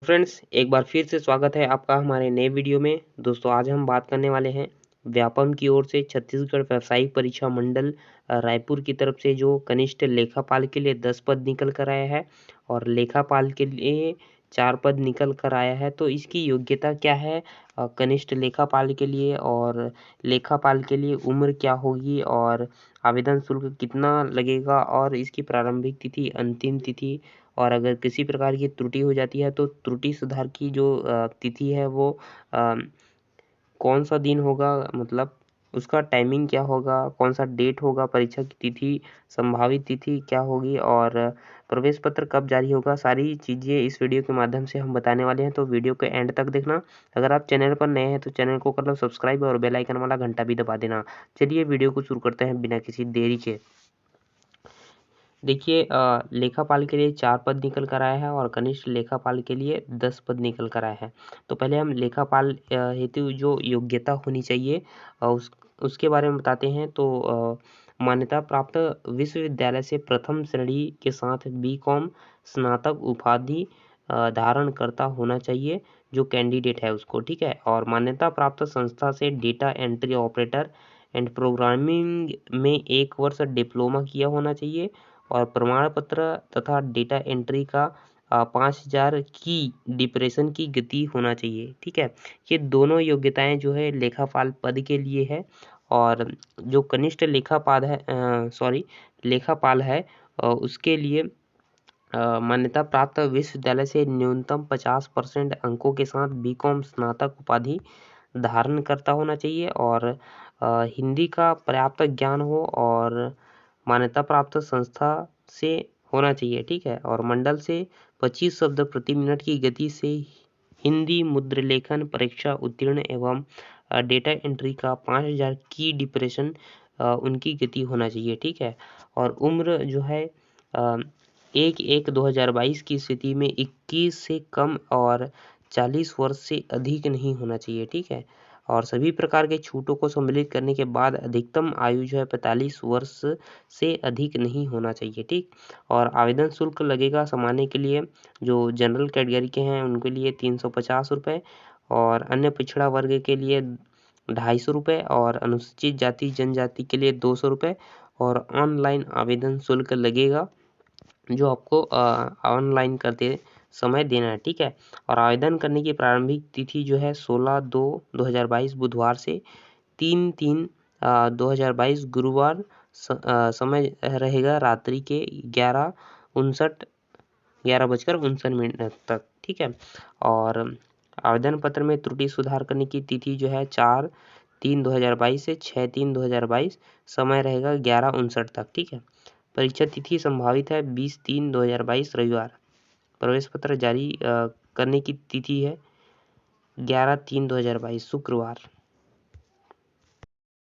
Friends, एक बार फिर से स्वागत है आपका हमारे नए वीडियो में। दोस्तों, आज हम बात करने वाले हैं व्यापम की ओर से छत्तीसगढ़ व्यावसायिक परीक्षा मंडल रायपुर की तरफ से जो कनिष्ठ लेखापाल के लिए 10 पद निकल कर आया है और लेखापाल के लिए 4 पद निकल कर आया है। तो इसकी योग्यता क्या है कनिष्ठ लेखापाल के लिए, और लेखापाल के लिए उम्र क्या होगी, और आवेदन शुल्क कितना लगेगा, और इसकी प्रारंभिक तिथि, अंतिम तिथि, और अगर किसी प्रकार की त्रुटि हो जाती है तो त्रुटि सुधार की जो तिथि है वो कौन सा दिन होगा, मतलब उसका टाइमिंग क्या होगा, कौन सा डेट होगा, परीक्षा की तिथि, संभावित तिथि क्या होगी, और प्रवेश पत्र कब जारी होगा, सारी चीज़ें इस वीडियो के माध्यम से हम बताने वाले हैं। तो वीडियो के एंड तक देखना। अगर आप चैनल पर नए हैं तो चैनल को कर लो सब्सक्राइब और बेल आइकन वाला घंटा भी दबा देना। चलिए वीडियो को शुरू करते हैं बिना किसी देरी के। देखिए, लेखापाल के लिए 4 पद निकल कर आया है और कनिष्ठ लेखापाल के लिए 10 पद निकल कर आया है। तो पहले हम लेखापाल हेतु जो योग्यता होनी चाहिए उसके बारे में बताते हैं। तो मान्यता प्राप्त विश्वविद्यालय से प्रथम श्रेणी के साथ बीकॉम स्नातक उपाधि धारण करता होना चाहिए जो कैंडिडेट है उसको, ठीक है। और मान्यता प्राप्त संस्था से data entry operator and programming में 1 वर्ष डिप्लोमा किया होना चाहिए और प्रमाण पत्र तथा डेटा एंट्री का 5000 की डिप्रेशन की गति होना चाहिए, ठीक है। ये दोनों योग्यताएं जो है लेखापाल पद के लिए है। और जो कनिष्ठ लेखापाल है उसके लिए मान्यता प्राप्त विश्वविद्यालय से न्यूनतम 50% अंकों के साथ बीकॉम स्नातक उपाधि धारण करता होना चाहिए और हिंदी का पर्याप्त ज्ञान हो और मान्यता प्राप्त संस्था से होना चाहिए, ठीक है। और मंडल से 25 शब्द प्रति मिनट की गति से हिंदी मुद्र लेखन परीक्षा उत्तीर्ण एवं डेटा एंट्री का 5000 की डिप्रेशन उनकी गति होना चाहिए, ठीक है। और उम्र जो है 1/1/2022 की स्थिति में 21 से कम और 40 वर्ष से अधिक नहीं होना चाहिए, ठीक है। और सभी प्रकार के छूटों को सम्मिलित करने के बाद अधिकतम आयु जो है 45 वर्ष से अधिक नहीं होना चाहिए, ठीक। और आवेदन शुल्क लगेगा सामान्य के लिए, जो जनरल कैटेगरी के हैं उनके लिए 350 रुपये, और अन्य पिछड़ा वर्ग के लिए 250 रुपये, और अनुसूचित जाति जनजाति के लिए 200 रुपये, और ऑनलाइन आवेदन शुल्क लगेगा जो आपको ऑनलाइन करते समय देना है, ठीक है। और आवेदन करने की प्रारंभिक तिथि जो है 16/2/2022 बुधवार से 3/3/2022 गुरुवार समय रहेगा रात्रि के 11:59 तक, ठीक है। और आवेदन पत्र में त्रुटि सुधार करने की तिथि जो है 4/3/2022 से 6/3/2022 समय रहेगा 11:59 तक, ठीक है। परीक्षा तिथि संभावित है 20/3/2022 रविवार। प्रवेश पत्र जारी करने की तिथि है 11/3/2022 शुक्रवार।